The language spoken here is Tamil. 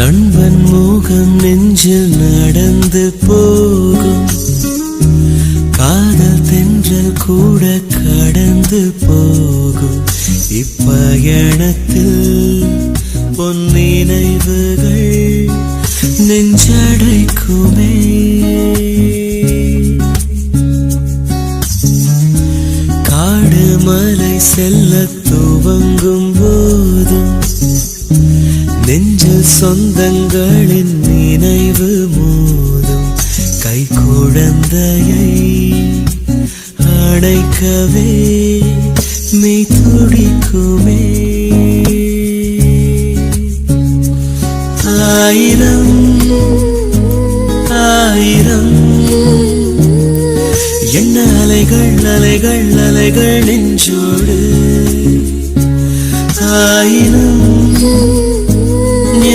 நண்பன் முகம் நெஞ்சில் நடந்து போகும், காதல் தென்றல் கூட கடந்து போகும். இப்பயணத்தில் பொன் நினைவுகள் நெஞ்சடைக்குமே. காடு மலை செல்ல துவங்கும் போதும் நெஞ்சில் சொந்தங்களின் நினைவு மோதும். கை குழந்தையை அணைக்கவே மெய் துடிக்குமே. ஆயிரம் ஆயிரம் என்ன அலைகள் அலைகள் அலைகள் நெஞ்சோடு. ஆயிரம்